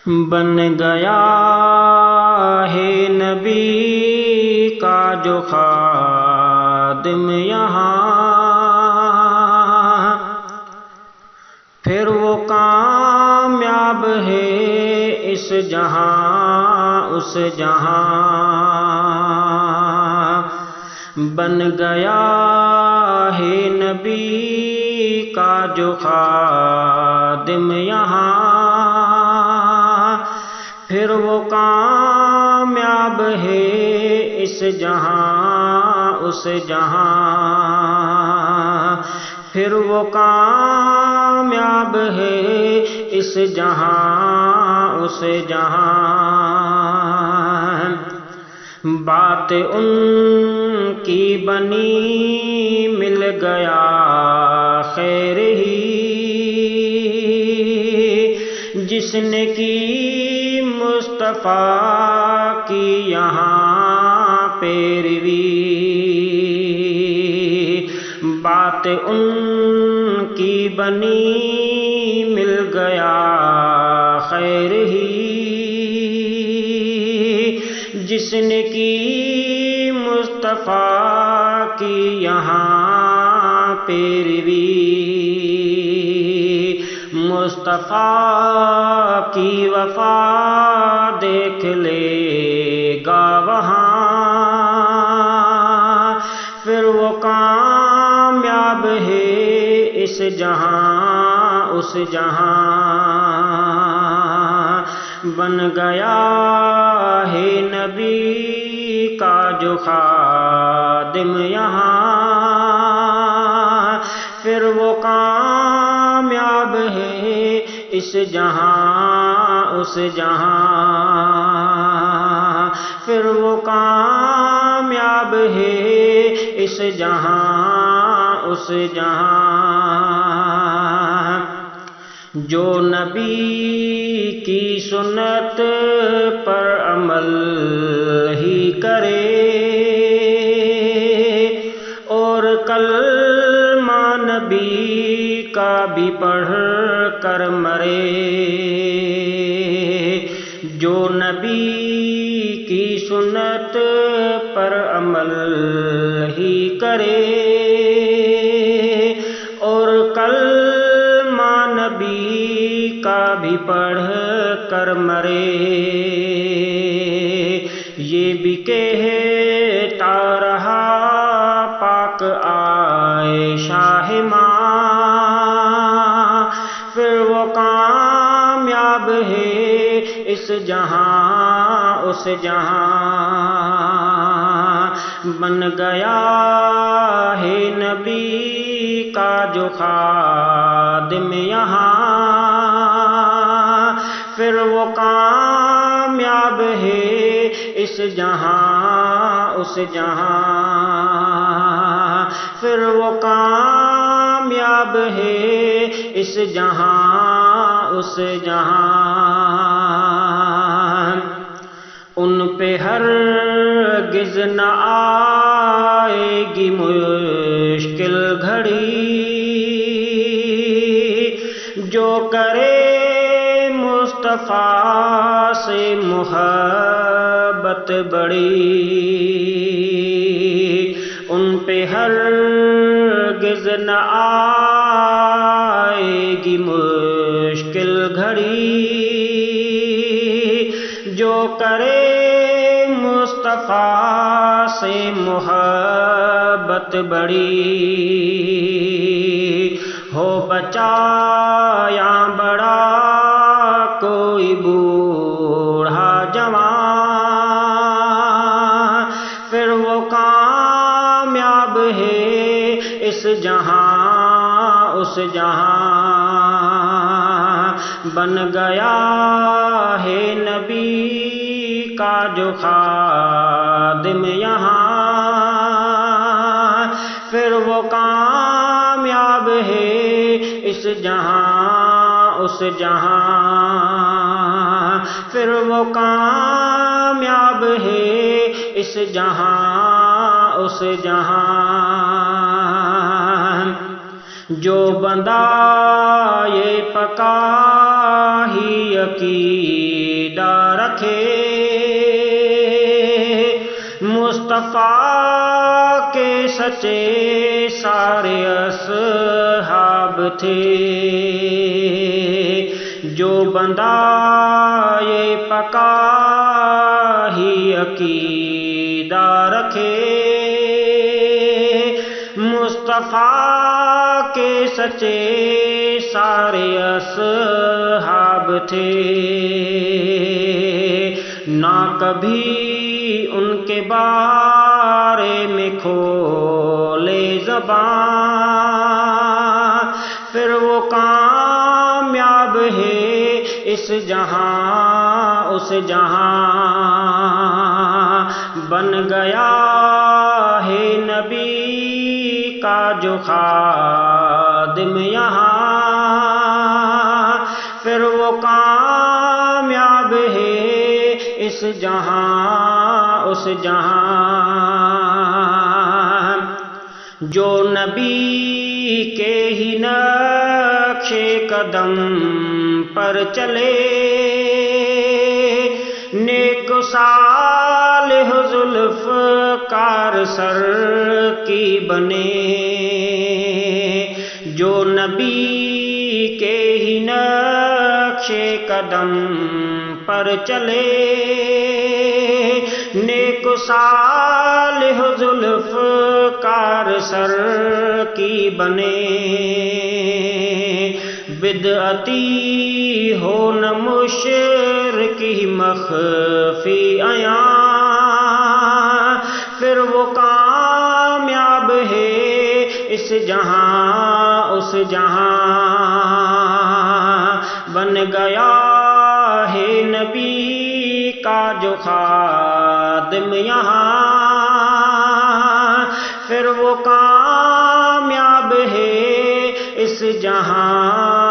بن گیا ہے نبی کا جو خادم یہاں، پھر وہ کامیاب ہے اس جہاں اس جہاں۔ بن گیا ہے نبی کا جو خادم یہاں، پھر وہ کامیاب ہے اس جہاں اس جہاں۔ پھر وہ کامیاب ہے اس جہاں اس جہاں۔ بات ان کی بنی مل گیا خیر ہی، جس نے کی مصطفیٰ کی یہاں پیروی۔ بات ان کی بنی مل گیا خیر ہی، جس نے کی مصطفیٰ کی یہاں پیروی۔ مصطفیٰ کی وفا دیکھ لے گا وہاں، پھر وہ کامیاب ہے اس جہاں اس جہاں۔ بن گیا ہے نبی کا جو خادم یہاں، پھر وہ کامیاب ہے اس جہاں اس جہاں۔ پھر وہ کامیاب ہے اس جہاں اس جہاں۔ جو نبی کی سنت پر عمل ہی کرے اور کلمہ نبی کا بھی پڑھ کر مرے۔ جو نبی کی سنت پر عمل ہی کرے اور کلمہ نبی کا بھی پڑھ کر مرے، یہ بھی کہتا رہا پاک عائشہ ماں، پھر وہ کامیاب ہے اس جہاں اس جہاں۔ بن گیا ہے نبی کا جو خادم یہاں، پھر وہ کامیاب ہے اس جہاں اس جہاں۔ پھر وہ کامیاب ہے اس جہاں اس جہاں۔ ان پہ ہرگز نہ آئے گی مشکل گھڑی، جو کرے مصطفیٰ سے محبت بڑی۔ ان پہ ہرگز نہ آئے گی مشکل گھڑی، جو کرے مصطفیٰ سے محبت بڑی۔ ہو بچا یا بڑا کوئی بوڑھا جوان، پھر وہ کامیاب ہے اس جہاں اس جہاں۔ بن گیا ہے نبی کا جو خادم یہاں، پھر وہ کامیاب ہے اس جہاں اس جہاں۔ پھر وہ کامیاب ہے اس جہاں اس جہاں۔ جو بندہ یہ پکا ہی یقین عقیدہ رکھے، مصطفیٰ کے سچے سارے اصحاب تھے، جو بندہ یہ پکا ہی عقیدہ رکھے، مصطفیٰ کے سچے سارے اصحاب تھے، نہ کبھی ان کے بارے میں کھولے زبان، پھر وہ کامیاب ہے اس جہاں اس جہاں، بن گیا ہے نبی کا جو خادم یہاں، پھر وہ کامیاب ہے اس جہاں اس جہاں، جو نبی کے ہی نقش قدم پر چلے، نیک صالح ذوالفقار سر کی بنے، جو نبی کے ہی نقش قدم پر چلے، نیک صالح ذوالفقار سر کی بنے، بدعتی ہو نہ مشرکی مخفی عیاں، پھر وہ کامیاب ہے اس جہاں اس جہاں، بن گیا ہے نبی کا جو خادم یہاں، پھر وہ کامیاب ہے اس جہاں